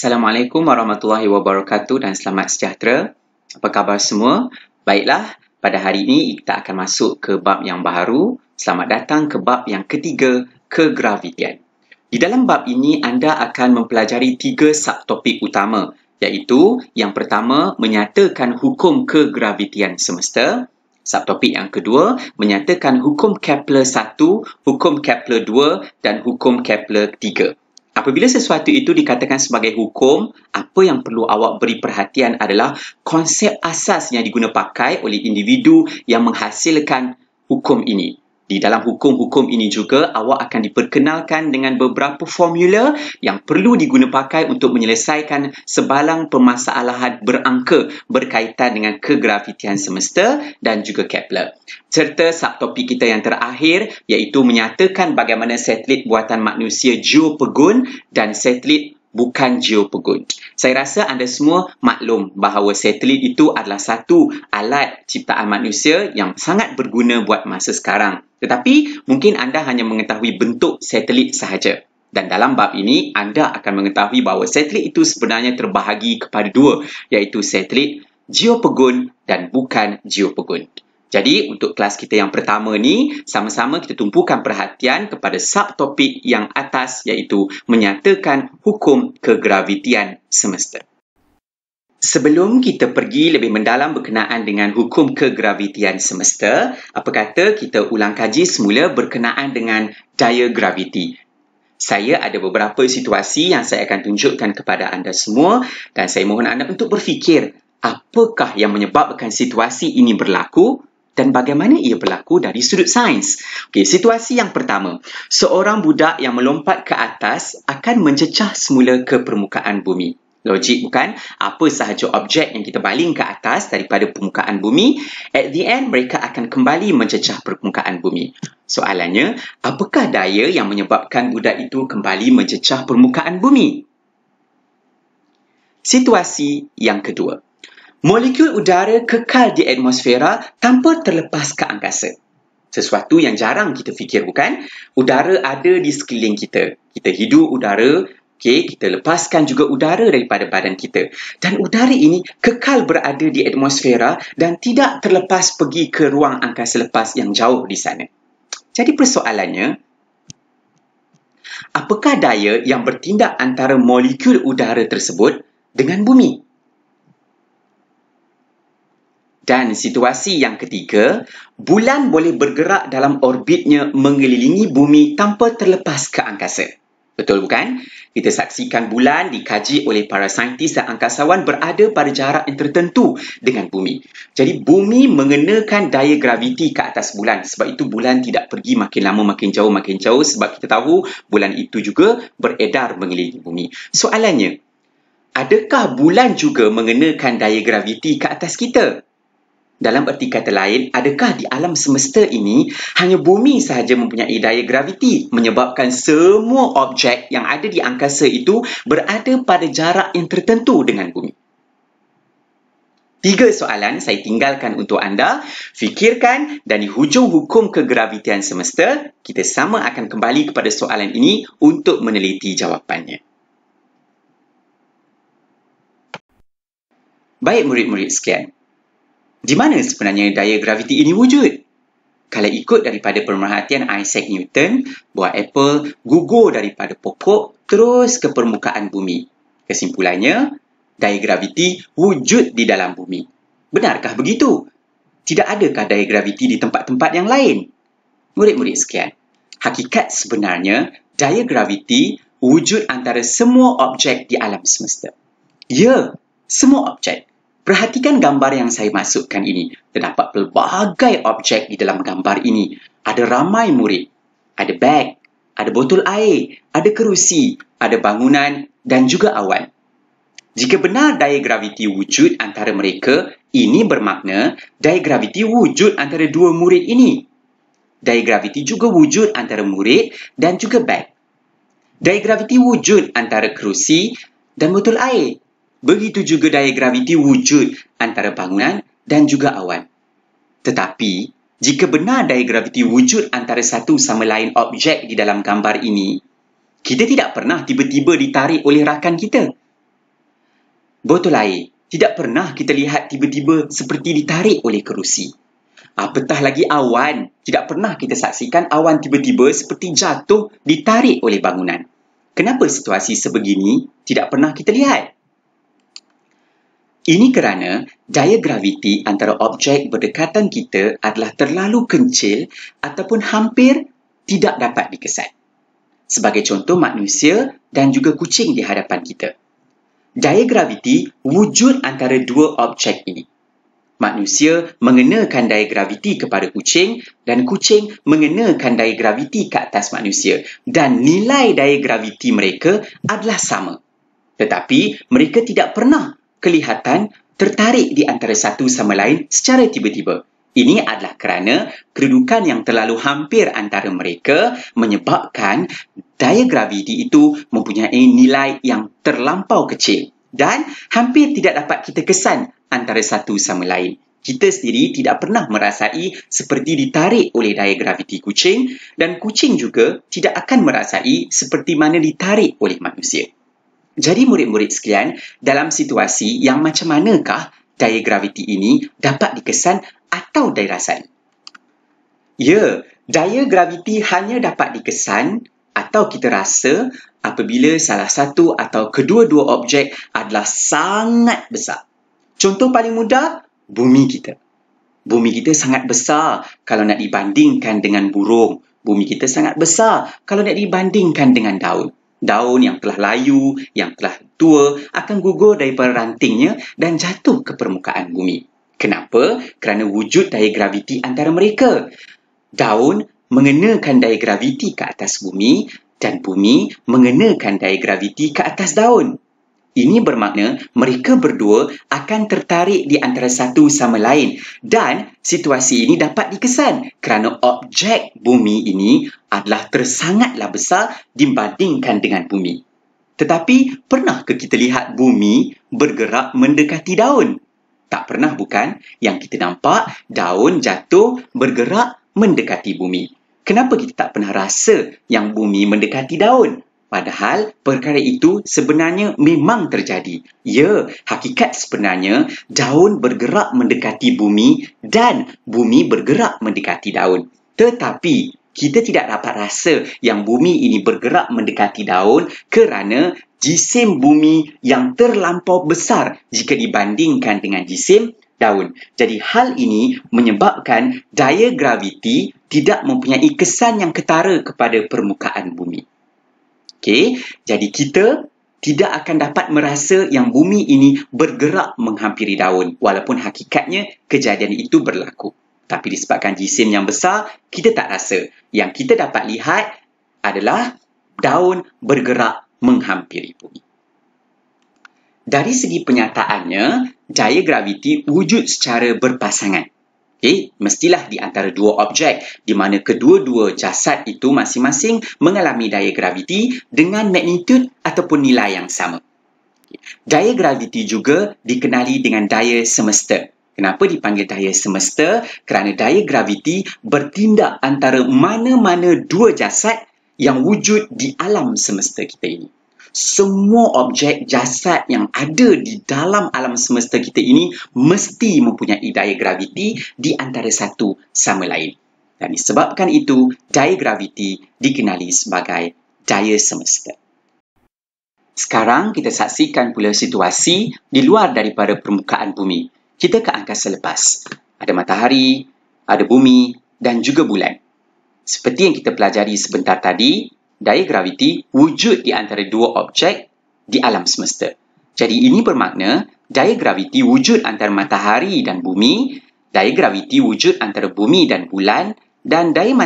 Assalamualaikum warahmatullahi wabarakatuh dan selamat sejahtera. Apa khabar semua? Baiklah, pada hari ini kita akan masuk ke bab yang baru. Selamat datang ke bab yang ketiga, kegravitian. Di dalam bab ini anda akan mempelajari 3 subtopik utama, iaitu yang pertama menyatakan hukum kegravitian semesta. Subtopik yang kedua menyatakan hukum Kepler 1, hukum Kepler 2 dan hukum Kepler 3. Apabila sesuatu itu dikatakan sebagai hukum, apa yang perlu awak beri perhatian adalah konsep asas yang diguna pakai oleh individu yang menghasilkan hukum ini. Di dalam hukum-hukum ini juga, awak akan diperkenalkan dengan beberapa formula yang perlu diguna pakai untuk menyelesaikan sebalang permasalahan berangka berkaitan dengan kegravitian semesta dan juga Kepler. Serta subtopik kita yang terakhir iaitu menyatakan bagaimana satelit buatan manusia geopegun dan satelit bukan geopegun. Saya rasa anda semua maklum bahawa satelit itu adalah satu alat ciptaan manusia yang sangat berguna buat masa sekarang. Tetapi mungkin anda hanya mengetahui bentuk satelit sahaja. Dan dalam bab ini anda akan mengetahui bahawa satelit itu sebenarnya terbahagi kepada dua, iaitu satelit geopegun dan bukan geopegun. Jadi, untuk kelas kita yang pertama ni, sama-sama kita tumpukan perhatian kepada subtopik yang atas iaitu menyatakan hukum kegravitian semesta. Sebelum kita pergi lebih mendalam berkenaan dengan hukum kegravitian semesta, apa kata kita ulang kaji semula berkenaan dengan daya graviti. Saya ada beberapa situasi yang saya akan tunjukkan kepada anda semua dan saya mohon anda untuk berfikir apakah yang menyebabkan situasi ini berlaku dan bagaimana ia berlaku dari sudut sains. Okey, situasi yang pertama. Seorang budak yang melompat ke atas akan mencecah semula ke permukaan bumi. Logik bukan? Apa sahaja objek yang kita baling ke atas daripada permukaan bumi, at the end mereka akan kembali mencecah permukaan bumi. Soalannya, apakah daya yang menyebabkan budak itu kembali mencecah permukaan bumi? Situasi yang kedua. Molekul udara kekal di atmosfera tanpa terlepas ke angkasa. Sesuatu yang jarang kita fikir bukan? Udara ada di sekeliling kita. Kita hidup udara, kita lepaskan juga udara daripada badan kita. Dan udara ini kekal berada di atmosfera dan tidak terlepas pergi ke ruang angkasa lepas yang jauh di sana. Jadi persoalannya, apakah daya yang bertindak antara molekul udara tersebut dengan bumi? Dan situasi yang ketiga, bulan boleh bergerak dalam orbitnya mengelilingi bumi tanpa terlepas ke angkasa. Betul bukan? Kita saksikan bulan dikaji oleh para saintis dan angkasawan berada pada jarak yang tertentu dengan bumi. Jadi bumi mengenakan daya graviti ke atas bulan. Sebab itu bulan tidak pergi makin lama makin jauh sebab kita tahu bulan itu juga beredar mengelilingi bumi. Soalannya, adakah bulan juga mengenakan daya graviti ke atas kita? Dalam erti kata lain, adakah di alam semesta ini hanya bumi sahaja mempunyai daya graviti menyebabkan semua objek yang ada di angkasa itu berada pada jarak yang tertentu dengan bumi? 3 soalan saya tinggalkan untuk anda. Fikirkan dan di hujung hukum kegravitian semesta, kita sama akan kembali kepada soalan ini untuk meneliti jawapannya. Baik murid-murid sekalian. Di mana sebenarnya daya graviti ini wujud? Kalau ikut daripada pemerhatian Isaac Newton, buah apple gugur daripada pokok terus ke permukaan bumi. Kesimpulannya, daya graviti wujud di dalam bumi. Benarkah begitu? Tidak adakah daya graviti di tempat-tempat yang lain? Murid-murid sekalian, hakikat sebenarnya daya graviti wujud antara semua objek di alam semesta. Ya, semua objek. Perhatikan gambar yang saya masukkan ini. Terdapat pelbagai objek di dalam gambar ini. Ada ramai murid. Ada beg, ada botol air, ada kerusi, ada bangunan dan juga awan. Jika benar daya graviti wujud antara mereka, ini bermakna daya graviti wujud antara dua murid ini. Daya graviti juga wujud antara murid dan juga beg. Daya graviti wujud antara kerusi dan botol air. Begitu juga daya graviti wujud antara bangunan dan juga awan. Tetapi, jika benar daya graviti wujud antara satu sama lain objek di dalam gambar ini, kita tidak pernah tiba-tiba ditarik oleh rakan kita. Botol air. Tidak pernah kita lihat tiba-tiba seperti ditarik oleh kerusi. Apatah lagi awan. Tidak pernah kita saksikan awan tiba-tiba seperti jatuh ditarik oleh bangunan. Kenapa situasi sebegini tidak pernah kita lihat? Ini kerana daya graviti antara objek berdekatan kita adalah terlalu kecil ataupun hampir tidak dapat dikesan. Sebagai contoh, manusia dan juga kucing di hadapan kita. Daya graviti wujud antara dua objek ini. Manusia mengenakan daya graviti kepada kucing dan kucing mengenakan daya graviti ke atas manusia. Dan nilai daya graviti mereka adalah sama. Tetapi mereka tidak pernah kelihatan tertarik di antara satu sama lain secara tiba-tiba. Ini adalah kerana kedudukan yang terlalu hampir antara mereka menyebabkan daya graviti itu mempunyai nilai yang terlampau kecil dan hampir tidak dapat kita kesan antara satu sama lain. Kita sendiri tidak pernah merasai seperti ditarik oleh daya graviti kucing dan kucing juga tidak akan merasai seperti mana ditarik oleh manusia. Jadi murid-murid sekalian, dalam situasi yang macam manakah daya graviti ini dapat dikesan atau dirasai? Ya, daya graviti hanya dapat dikesan atau kita rasa apabila salah satu atau kedua-dua objek adalah sangat besar. Contoh paling mudah, bumi kita. Bumi kita sangat besar kalau nak dibandingkan dengan burung. Bumi kita sangat besar kalau nak dibandingkan dengan daun. Daun yang telah layu, yang telah tua akan gugur daripada rantingnya dan jatuh ke permukaan bumi. Kenapa? Kerana wujud daya graviti antara mereka. Daun mengenakan daya graviti ke atas bumi dan bumi mengenakan daya graviti ke atas daun. Ini bermakna mereka berdua akan tertarik di antara satu sama lain dan situasi ini dapat dikesan kerana objek bumi ini adalah tersangatlah besar dibandingkan dengan bumi. Tetapi pernahkah kita lihat bumi bergerak mendekati daun? Tak pernah bukan? Yang kita nampak daun jatuh bergerak mendekati bumi. Kenapa kita tak pernah rasa yang bumi mendekati daun? Padahal perkara itu sebenarnya memang terjadi. Ya, hakikat sebenarnya daun bergerak mendekati bumi dan bumi bergerak mendekati daun. Tetapi kita tidak dapat rasa yang bumi ini bergerak mendekati daun kerana jisim bumi yang terlampau besar jika dibandingkan dengan jisim daun. Jadi hal ini menyebabkan daya graviti tidak mempunyai kesan yang ketara kepada permukaan bumi. Okey, jadi kita tidak akan dapat merasa yang bumi ini bergerak menghampiri daun walaupun hakikatnya kejadian itu berlaku. Tapi disebabkan jisim yang besar, kita tak rasa. Yang kita dapat lihat adalah daun bergerak menghampiri bumi. Dari segi penyataannya, daya graviti wujud secara berpasangan. Okay, mestilah di antara dua objek di mana kedua-dua jasad itu masing-masing mengalami daya graviti dengan magnitud ataupun nilai yang sama. Daya graviti juga dikenali dengan daya semesta. Kenapa dipanggil daya semesta? Kerana daya graviti bertindak antara mana-mana dua jasad yang wujud di alam semesta kita ini. Semua objek jasad yang ada di dalam alam semesta kita ini mesti mempunyai daya graviti di antara satu sama lain. Dan disebabkan itu, daya graviti dikenali sebagai daya semesta. Sekarang kita saksikan pula situasi di luar daripada permukaan bumi. Kita ke angkasa lepas. Ada matahari, ada bumi dan juga bulan. Seperti yang kita pelajari sebentar tadi, daya graviti wujud di antara dua objek di alam semesta. Jadi ini bermakna daya graviti wujud antara matahari dan bumi, daya graviti wujud antara bumi dan bulan, dan daya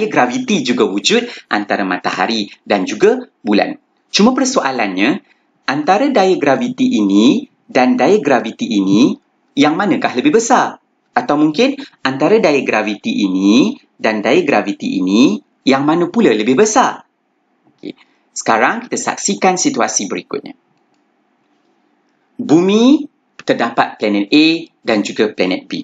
graviti juga wujud antara matahari dan juga bulan. Cuma persoalannya, antara daya graviti ini dan daya graviti ini, yang manakah lebih besar? Atau mungkin antara daya graviti ini dan daya graviti ini, yang mana pula lebih besar? Okay. Sekarang kita saksikan situasi berikutnya. Bumi terdapat planet A dan juga planet B.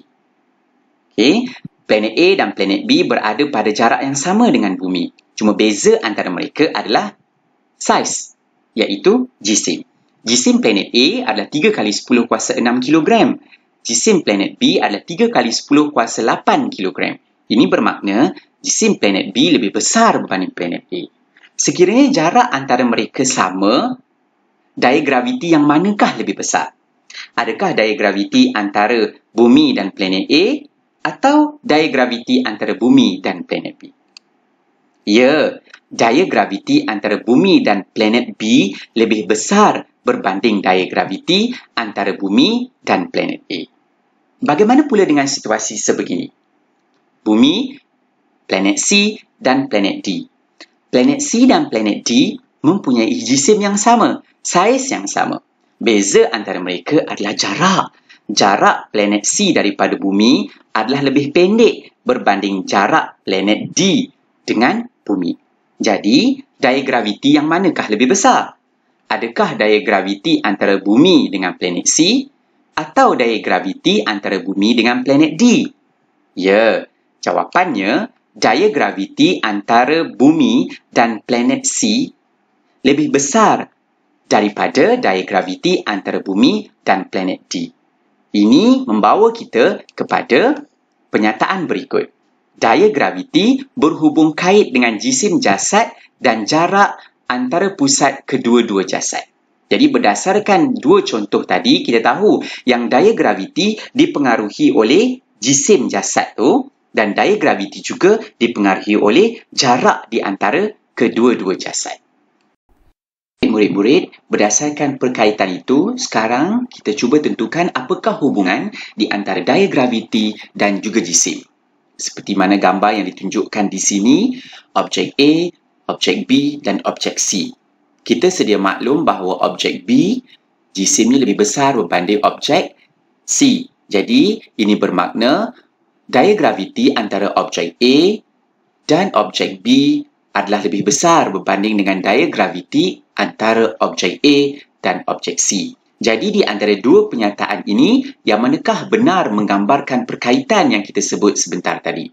Okay. Planet A dan planet B berada pada jarak yang sama dengan bumi. Cuma beza antara mereka adalah saiz, iaitu jisim. Jisim planet A adalah 3 kali 10 kuasa 6 kilogram. Jisim planet B adalah 3 kali 10 kuasa 8 kilogram. Ini bermakna jisim planet B lebih besar berbanding planet A. Sekiranya jarak antara mereka sama, daya graviti yang manakah lebih besar? Adakah daya graviti antara bumi dan planet A atau daya graviti antara bumi dan planet B? Ya, daya graviti antara bumi dan planet B lebih besar berbanding daya graviti antara bumi dan planet A. Bagaimana pula dengan situasi sebegini? Bumi, planet C dan planet D. Planet C dan planet D mempunyai jisim yang sama, saiz yang sama. Beza antara mereka adalah jarak. Jarak planet C daripada bumi adalah lebih pendek berbanding jarak planet D dengan bumi. Jadi, daya graviti yang manakah lebih besar? Adakah daya graviti antara bumi dengan planet C atau daya graviti antara bumi dengan planet D? Ya, jawapannya daya graviti antara bumi dan planet C lebih besar daripada daya graviti antara bumi dan planet D. Ini membawa kita kepada penyataan berikut. Daya graviti berhubung kait dengan jisim jasad dan jarak antara pusat kedua-dua jasad. Jadi berdasarkan dua contoh tadi, kita tahu yang daya graviti dipengaruhi oleh jisim jasad tu dan daya graviti juga dipengaruhi oleh jarak di antara kedua-dua jasad. Murid-murid, berdasarkan perkaitan itu, sekarang kita cuba tentukan apakah hubungan di antara daya graviti dan juga jisim. Seperti mana gambar yang ditunjukkan di sini, objek A, objek B dan objek C. Kita sedia maklum bahawa objek B, jisimnya lebih besar berbanding objek C. Jadi, ini bermakna daya graviti antara objek A dan objek B adalah lebih besar berbanding dengan daya graviti antara objek A dan objek C. Jadi, di antara dua penyataan ini, yang manakah benar menggambarkan perkaitan yang kita sebut sebentar tadi?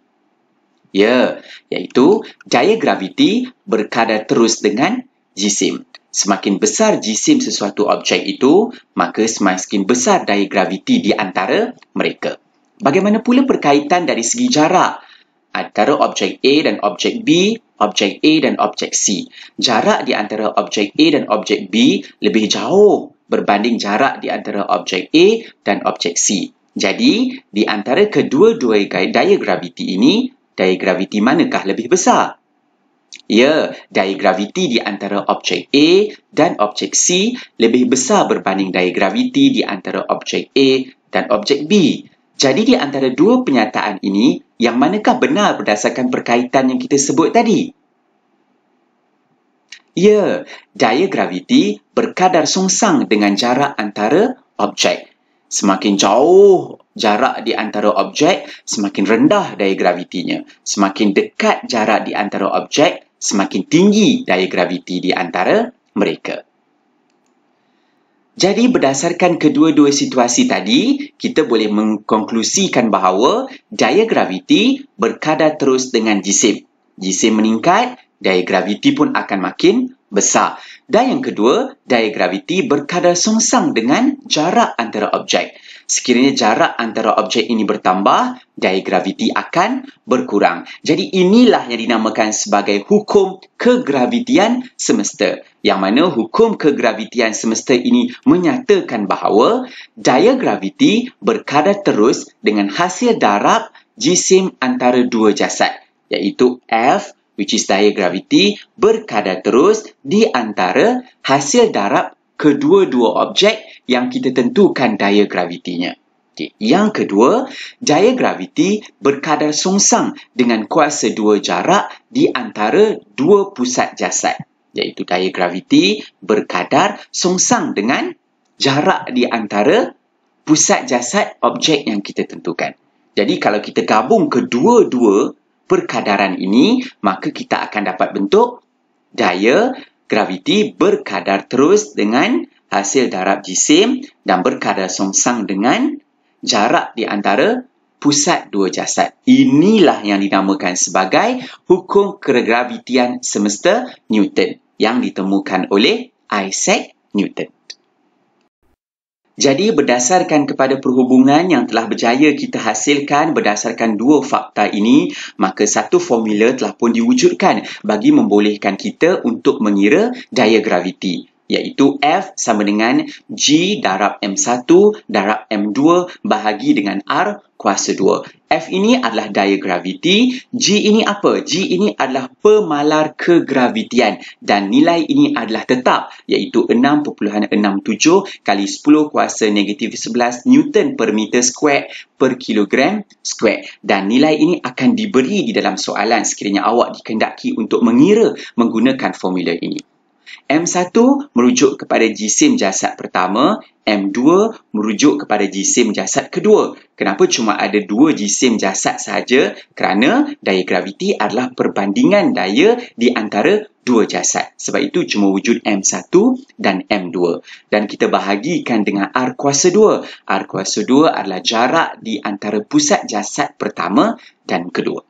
Ya, iaitu daya graviti berkadar terus dengan jisim. Semakin besar jisim sesuatu objek itu, maka semakin besar daya graviti di antara mereka. Bagaimana pula perkaitan dari segi jarak antara objek A dan objek B, objek A dan objek C? Jarak di antara objek A dan objek B lebih jauh berbanding jarak di antara objek A dan objek C. Jadi, di antara kedua-dua daya graviti ini, daya graviti manakah lebih besar? Ya, daya graviti di antara objek A dan objek C lebih besar berbanding daya graviti di antara objek A dan objek B. Jadi, di antara dua penyataan ini, yang manakah benar berdasarkan perkaitan yang kita sebut tadi? Ya, daya graviti berkadar songsang dengan jarak antara objek. Semakin jauh jarak di antara objek, semakin rendah daya gravitinya. Semakin dekat jarak di antara objek, semakin tinggi daya graviti di antara mereka. Jadi, berdasarkan kedua-dua situasi tadi, kita boleh mengkonklusikan bahawa daya graviti berkadar terus dengan jisim. Jisim meningkat, daya graviti pun akan makin besar. Dan yang kedua, daya graviti berkadar songsang dengan jarak antara objek. Sekiranya jarak antara objek ini bertambah, daya graviti akan berkurang. Jadi inilah yang dinamakan sebagai hukum kegravitian semesta. Yang mana hukum kegravitian semesta ini menyatakan bahawa daya graviti berkadar terus dengan hasil darab jisim antara dua jasad, iaitu F, which is daya graviti, berkadar terus di antara hasil darab kedua-dua objek yang kita tentukan daya gravitinya. Okay. Yang kedua, daya graviti berkadar songsang dengan kuasa dua jarak di antara dua pusat jasad, iaitu daya graviti berkadar songsang dengan jarak di antara pusat jasad objek yang kita tentukan. Jadi, kalau kita gabung kedua-dua perkadaran ini, maka kita akan dapat bentuk daya graviti berkadar terus dengan hasil darab jisim dan berkadar songsang dengan jarak di antara pusat dua jasad. Inilah yang dinamakan sebagai hukum kegravitian semesta Newton yang ditemukan oleh Isaac Newton. Jadi berdasarkan kepada perhubungan yang telah berjaya kita hasilkan berdasarkan dua fakta ini, maka satu formula telah pun diwujudkan bagi membolehkan kita untuk mengira daya graviti, iaitu F sama dengan G darab M1 darab M2 bahagi dengan R kuasa 2. F ini adalah daya graviti, G ini apa? G ini adalah pemalar kegravitian dan nilai ini adalah tetap, iaitu 6.67 kali 10 kuasa negatif 11 Newton per meter square per kilogram square. Dan nilai ini akan diberi di dalam soalan sekiranya awak dikehendaki untuk mengira menggunakan formula ini. M1 merujuk kepada jisim jasad pertama, M2 merujuk kepada jisim jasad kedua. Kenapa cuma ada dua jisim jasad sahaja? Kerana daya graviti adalah perbandingan daya di antara dua jasad. Sebab itu cuma wujud M1 dan M2. Dan kita bahagikan dengan R kuasa 2. R kuasa 2 adalah jarak di antara pusat jasad pertama dan kedua.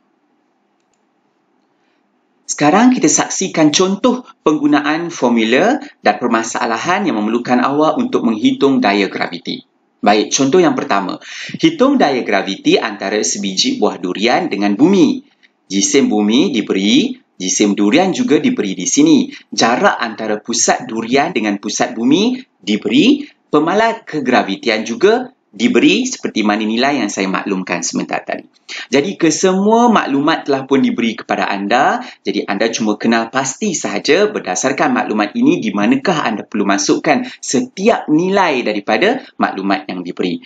Sekarang kita saksikan contoh penggunaan formula dan permasalahan yang memerlukan awak untuk menghitung daya graviti. Baik, contoh yang pertama. Hitung daya graviti antara sebiji buah durian dengan bumi. Jisim bumi diberi, jisim durian juga diberi di sini. Jarak antara pusat durian dengan pusat bumi diberi, pemalar kegravitian juga diberi seperti mana nilai yang saya maklumkan sebentar tadi. Jadi kesemua maklumat telah pun diberi kepada anda. Jadi anda cuma kenal pasti sahaja berdasarkan maklumat ini di manakah anda perlu masukkan setiap nilai daripada maklumat yang diberi.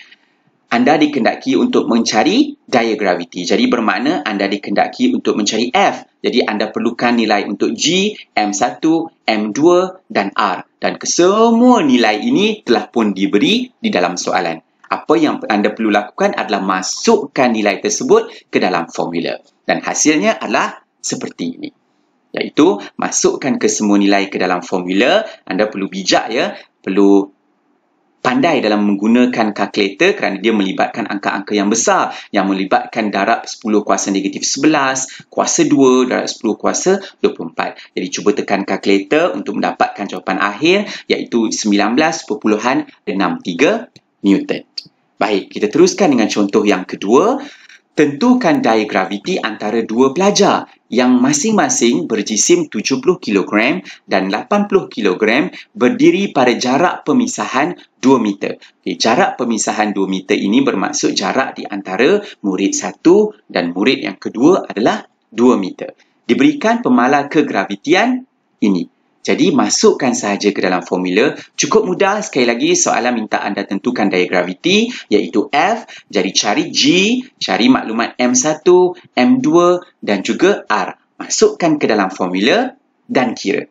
Anda dikehendaki untuk mencari daya graviti. Jadi bermakna anda dikehendaki untuk mencari F. Jadi anda perlukan nilai untuk G, M1, M2 dan R. Dan kesemua nilai ini telah pun diberi di dalam soalan. Apa yang anda perlu lakukan adalah masukkan nilai tersebut ke dalam formula. Dan hasilnya adalah seperti ini. Iaitu, masukkan kesemua nilai ke dalam formula. Anda perlu bijak ya. Perlu pandai dalam menggunakan kalkulator kerana dia melibatkan angka-angka yang besar. Yang melibatkan darab 10 kuasa negatif 11, kuasa 2, darab 10 kuasa 24. Jadi, cuba tekan kalkulator untuk mendapatkan jawapan akhir iaitu 19.63 Newton. Baik, kita teruskan dengan contoh yang kedua. Tentukan daya graviti antara dua pelajar yang masing-masing berjisim 70 kg dan 80 kg berdiri pada jarak pemisahan 2 meter. Okay, jarak pemisahan 2 meter ini bermaksud jarak di antara murid satu dan murid yang kedua adalah 2 meter. Diberikan pemalar kegravitian ini. Jadi, masukkan sahaja ke dalam formula. Cukup mudah. Sekali lagi, soalan minta anda tentukan daya graviti, iaitu F. Jadi, cari G, cari maklumat M1, M2 dan juga R. Masukkan ke dalam formula dan kira.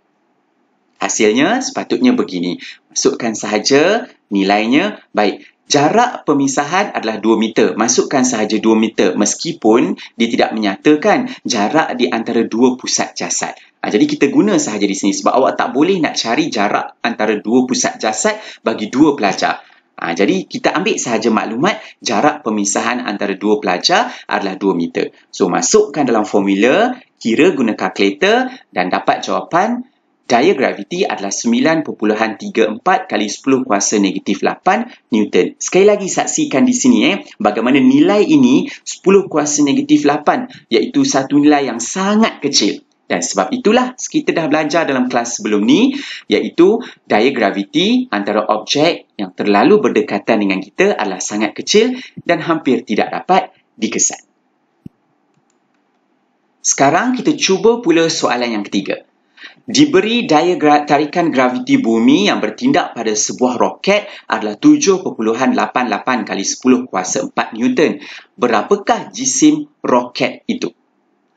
Hasilnya sepatutnya begini. Masukkan sahaja nilainya. Baik, jarak pemisahan adalah 2 meter. Masukkan sahaja 2 meter meskipun dia tidak menyatakan jarak di antara dua pusat jasad. Jadi kita guna sahaja di sini sebab awak tak boleh nak cari jarak antara dua pusat jasad bagi dua pelajar. Jadi kita ambil sahaja maklumat jarak pemisahan antara dua pelajar adalah 2 meter. So masukkan dalam formula, kira guna kalkulator dan dapat jawapan daya graviti adalah 9.34 kali 10 kuasa negatif 8 Newton. Sekali lagi saksikan di sini bagaimana nilai ini 10 kuasa negatif 8 iaitu satu nilai yang sangat kecil. Dan sebab itulah kita dah belajar dalam kelas sebelum ni iaitu daya graviti antara objek yang terlalu berdekatan dengan kita adalah sangat kecil dan hampir tidak dapat dikesan. Sekarang kita cuba pula soalan yang ketiga. Diberi daya tarikan graviti bumi yang bertindak pada sebuah roket adalah 7.88 kali 10 kuasa 4 Newton. Berapakah jisim roket itu?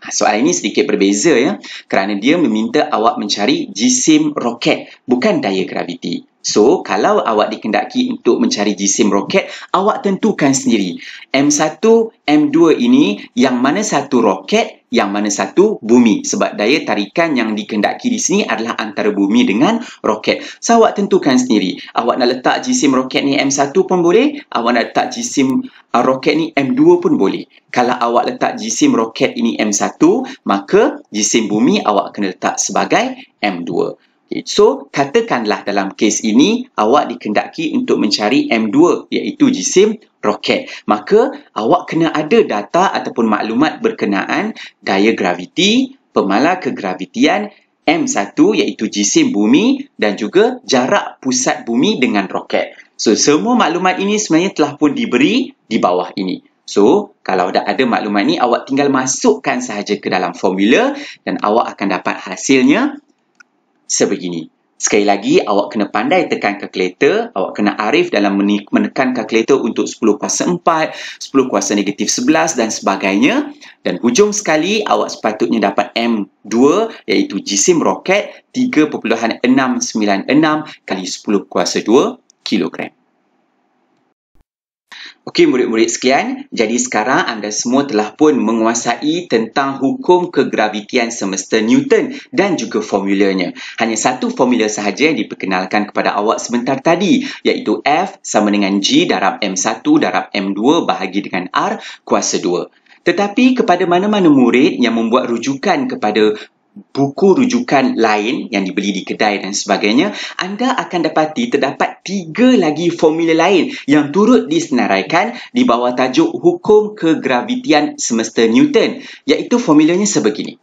Soalan ini sedikit berbeza ya, kerana dia meminta awak mencari jisim roket, bukan daya graviti. So, kalau awak dikehendaki untuk mencari jisim roket, awak tentukan sendiri. M1, M2 ini yang mana satu roket, yang mana satu bumi. Sebab daya tarikan yang dikehendaki di sini adalah antara bumi dengan roket. So, awak tentukan sendiri. Awak nak letak jisim roket ni M1 pun boleh. Awak nak letak jisim roket ni M2 pun boleh. Kalau awak letak jisim roket ini M1, maka jisim bumi awak kena letak sebagai M2. Okay, so, katakanlah dalam kes ini, awak dikendaki untuk mencari M2, iaitu jisim roket. Maka, awak kena ada data ataupun maklumat berkenaan daya graviti, pemalar kegravitian, M1 iaitu jisim bumi dan juga jarak pusat bumi dengan roket. So, semua maklumat ini sebenarnya telah pun diberi di bawah ini. So, kalau dah ada maklumat ni, awak tinggal masukkan sahaja ke dalam formula dan awak akan dapat hasilnya sebegini. Sekali lagi, awak kena pandai tekan kalkulator, awak kena arif dalam menekan kalkulator untuk 10 kuasa 4, 10 kuasa negatif 11 dan sebagainya. Dan hujung sekali, awak sepatutnya dapat M2 iaitu jisim roket 3.696 kali 10 kuasa 2 kilogram. Okey, murid-murid sekalian, jadi sekarang anda semua telah pun menguasai tentang hukum kegravitian semesta Newton dan juga formulanya. Hanya satu formula sahaja yang diperkenalkan kepada awak sebentar tadi, iaitu F sama dengan G darab M1 darab M2 bahagi dengan R kuasa 2. Tetapi kepada mana-mana murid yang membuat rujukan kepada buku rujukan lain yang dibeli di kedai dan sebagainya, anda akan dapati terdapat 3 lagi formula lain yang turut disenaraikan di bawah tajuk hukum kegravitian semesta Newton, iaitu formulanya sebegini.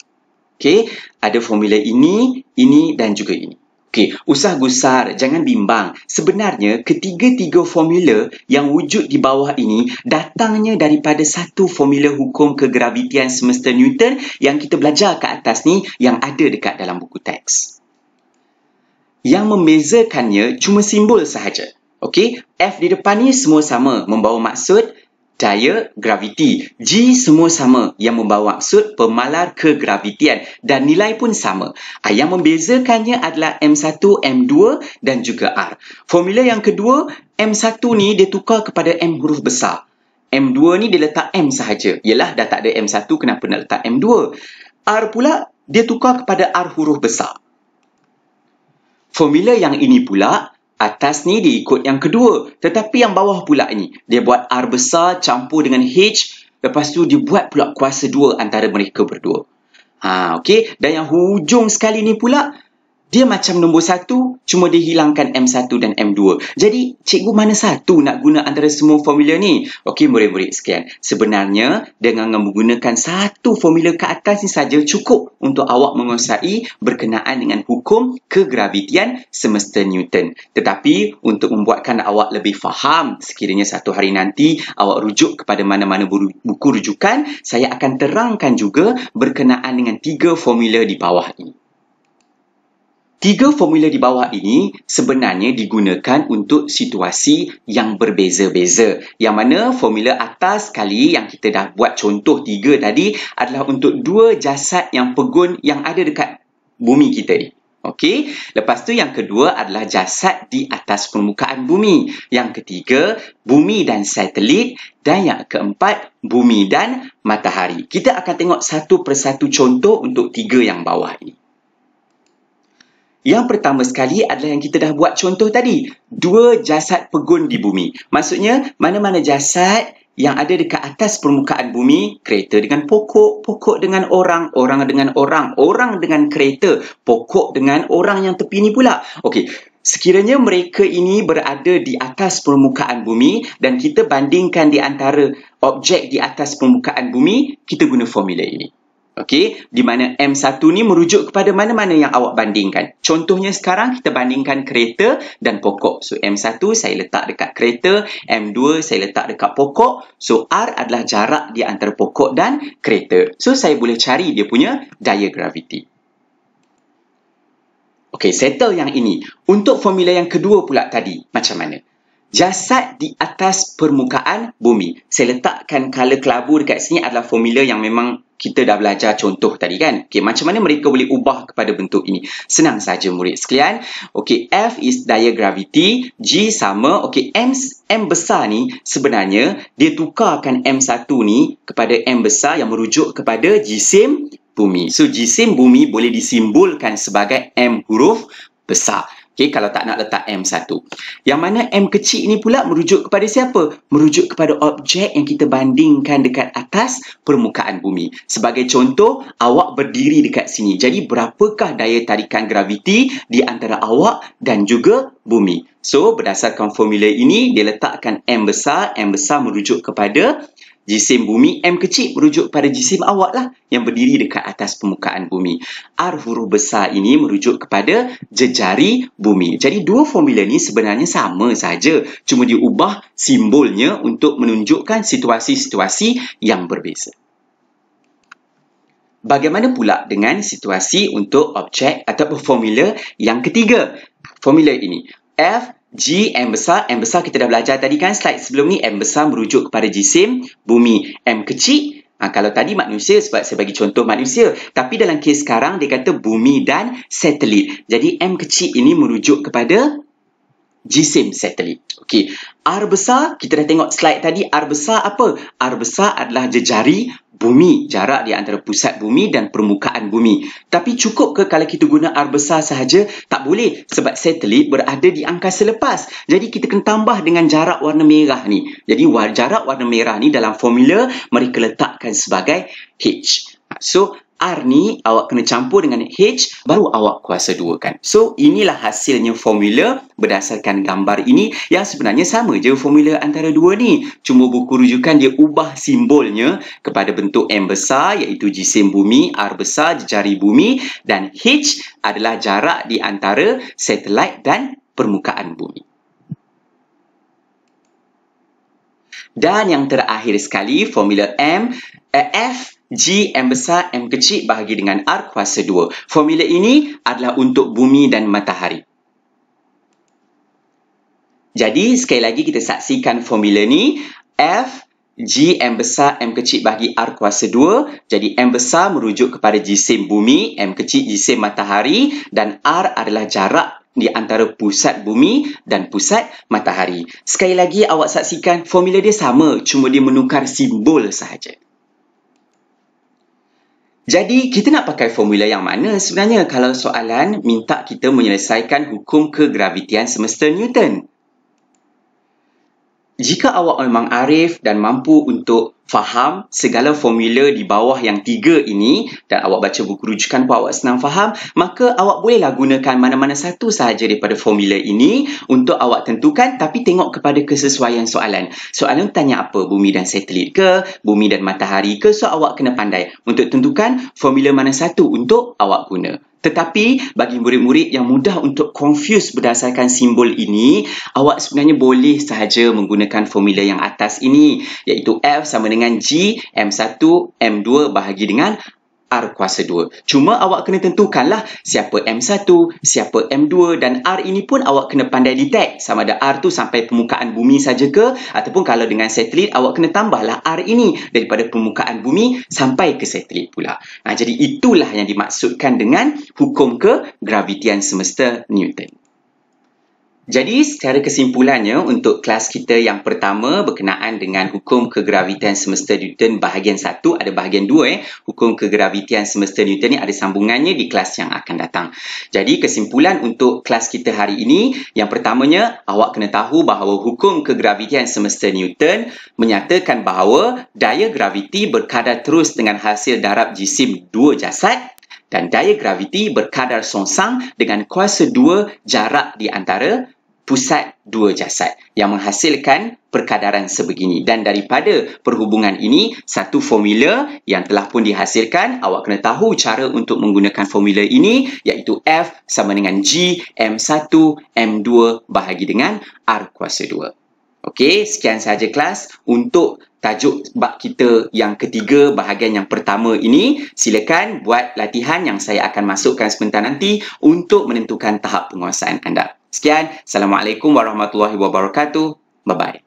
Okey, ada formula ini dan juga ini. Okey, usah gusar, jangan bimbang. Sebenarnya, ketiga-tiga formula yang wujud di bawah ini datangnya daripada satu formula hukum kegravitian semesta Newton yang kita belajar ke atas ni yang ada dekat dalam buku teks. Yang membezakannya cuma simbol sahaja. Okey, F di depan ni semua sama, membawa maksud daya graviti. G semua sama yang membawa maksud pemalar kegravitian dan nilai pun sama. Yang membezakannya adalah M1, M2 dan juga R. Formula yang kedua, M1 ni dia tukar kepada M huruf besar. M2 ni dia letak M sahaja. Yalah, dah tak ada M1, kenapa nak letak M2? R pula dia tukar kepada R huruf besar. Formula yang ini pula, atas ni dia ikut yang kedua. Tetapi yang bawah pula ni, dia buat R besar campur dengan H. Lepas tu dia buat pula kuasa 2 antara mereka berdua. Okey. Dan yang hujung sekali ni pula, dia macam nombor 1, cuma dia hilangkan M1 dan M2. Jadi, cikgu mana satu nak guna antara semua formula ni? Okey, murid-murid sekalian. Sebenarnya, dengan menggunakan satu formula ke atas ni saja cukup untuk awak menguasai berkenaan dengan hukum kegravitian semesta Newton. Tetapi, untuk membuatkan awak lebih faham, sekiranya satu hari nanti awak rujuk kepada mana-mana buku rujukan, saya akan terangkan juga berkenaan dengan 3 formula di bawah ini. 3 formula di bawah ini sebenarnya digunakan untuk situasi yang berbeza-beza. Yang mana formula atas kali yang kita dah buat contoh 3 tadi adalah untuk 2 jasad yang pegun yang ada dekat bumi kita ni. Okey, lepas tu yang kedua adalah jasad di atas permukaan bumi. Yang ketiga, bumi dan satelit. Dan yang keempat, bumi dan matahari. Kita akan tengok satu persatu contoh untuk 3 yang bawah ini. Yang pertama sekali adalah yang kita dah buat contoh tadi. 2 jasad pegun di bumi. Maksudnya, mana-mana jasad yang ada dekat atas permukaan bumi, kereta dengan pokok, pokok dengan orang, orang dengan orang, orang dengan kereta, pokok dengan orang yang tepi ni pula. Okey, sekiranya mereka ini berada di atas permukaan bumi dan kita bandingkan di antara objek di atas permukaan bumi, kita guna formula ini. Okey, di mana M1 ni merujuk kepada mana-mana yang awak bandingkan. Contohnya sekarang kita bandingkan kereta dan pokok. So M1 saya letak dekat kereta, M2 saya letak dekat pokok. So R adalah jarak di antara pokok dan kereta. So saya boleh cari dia punya daya graviti. Okey, settle yang ini. Untuk formula yang kedua pula tadi, macam mana? Jasad di atas permukaan bumi. Saya letakkan colour kelabu dekat sini adalah formula yang memang kita dah belajar contoh tadi kan. Okey, macam mana mereka boleh ubah kepada bentuk ini? Senang saja murid sekalian. Okey, F is daya graviti, G sama. Okey, M besar ni sebenarnya dia tukarkan M1 ni kepada M besar yang merujuk kepada jisim bumi. So, jisim bumi boleh disimbolkan sebagai M huruf besar. Okey, kalau tak nak letak M1. Yang mana M kecil ini pula merujuk kepada siapa? Merujuk kepada objek yang kita bandingkan dekat atas permukaan bumi. Sebagai contoh, awak berdiri dekat sini. Jadi, berapakah daya tarikan graviti di antara awak dan juga bumi? So, berdasarkan formula ini, dia letakkan M besar merujuk kepada jisim bumi, M kecil merujuk pada jisim awak lah yang berdiri dekat atas permukaan bumi. R huruf besar ini merujuk kepada jejari bumi. Jadi dua formula ni sebenarnya sama saja, cuma diubah simbolnya untuk menunjukkan situasi-situasi yang berbeza. Bagaimana pula dengan situasi untuk objek ataupun formula yang ketiga? Formula ini, F G, M besar kita dah belajar tadi kan slide sebelum ni. M besar merujuk kepada jisim bumi. M kecil, kalau tadi manusia sebab saya bagi contoh manusia. Tapi dalam kes sekarang dia kata bumi dan satelit. Jadi M kecil ini merujuk kepada jisim satelit. Okey. R besar, kita dah tengok slide tadi. R besar apa? R besar adalah jejari bumi. Jarak di antara pusat bumi dan permukaan bumi. Tapi cukup ke kalau kita guna R besar sahaja? Tak boleh. Sebab satelit berada di angkasa lepas. Jadi kita kena tambah dengan jarak warna merah ni. Jadi jarak warna merah ni dalam formula mereka letakkan sebagai H. So, R ni awak kena campur dengan H baru awak kuasa 2 kan. So inilah hasilnya formula berdasarkan gambar ini yang sebenarnya sama je formula antara dua ni. Cuma buku rujukan dia ubah simbolnya kepada bentuk M besar iaitu jisim bumi, R besar jejari bumi dan H adalah jarak di antara satelit dan permukaan bumi. Dan yang terakhir sekali formula F G, M besar, M kecil bahagi dengan R kuasa 2. Formula ini adalah untuk bumi dan matahari. Jadi, sekali lagi kita saksikan formula ni. F, G, M besar, M kecil bahagi R kuasa 2. Jadi, M besar merujuk kepada jisim bumi, M kecil jisim matahari dan R adalah jarak di antara pusat bumi dan pusat matahari. Sekali lagi awak saksikan formula dia sama, cuma dia menukar simbol sahaja. Jadi, kita nak pakai formula yang mana sebenarnya kalau soalan minta kita menyelesaikan hukum kegravitian semesta Newton? Jika awak memang arif dan mampu untuk faham segala formula di bawah yang 3 ini dan awak baca buku rujukan pun awak senang faham, maka awak bolehlah gunakan mana-mana satu sahaja daripada formula ini untuk awak tentukan tapi tengok kepada kesesuaian soalan. Soalan tanya apa? Bumi dan satelit ke? Bumi dan matahari ke? So, awak kena pandai untuk tentukan formula mana satu untuk awak guna. Tetapi, bagi murid-murid yang mudah untuk confuse berdasarkan simbol ini, awak sebenarnya boleh sahaja menggunakan formula yang atas ini, iaitu F sama dengan G, M1, M2 bahagi dengan R kuasa 2. Cuma awak kena tentukanlah siapa M1, siapa M2 dan R ini pun awak kena pandai detect. Sama ada R tu sampai permukaan bumi saja ke ataupun kalau dengan satelit awak kena tambahlah R ini daripada permukaan bumi sampai ke satelit pula. Jadi itulah yang dimaksudkan dengan hukum kegravitian semesta Newton. Jadi, secara kesimpulannya untuk kelas kita yang pertama berkenaan dengan hukum kegravitian semesta Newton bahagian 1, ada bahagian 2 hukum kegravitian semesta Newton ni ada sambungannya di kelas yang akan datang. Jadi, kesimpulan untuk kelas kita hari ini, yang pertamanya awak kena tahu bahawa hukum kegravitian semesta Newton menyatakan bahawa daya graviti berkadar terus dengan hasil darab jisim dua jasad dan daya graviti berkadar songsang dengan kuasa 2 jarak di antara pusat dua jasad yang menghasilkan perkadaran sebegini. Dan daripada perhubungan ini, satu formula yang telah pun dihasilkan, awak kena tahu cara untuk menggunakan formula ini, iaitu F sama dengan G, M1, M2 bahagi dengan R kuasa 2. Okey, sekian sahaja kelas untuk tajuk bab kita yang ketiga bahagian yang pertama ini. Silakan buat latihan yang saya akan masukkan sebentar nanti untuk menentukan tahap penguasaan anda. Sekian. Assalamualaikum warahmatullahi wabarakatuh. Bye-bye.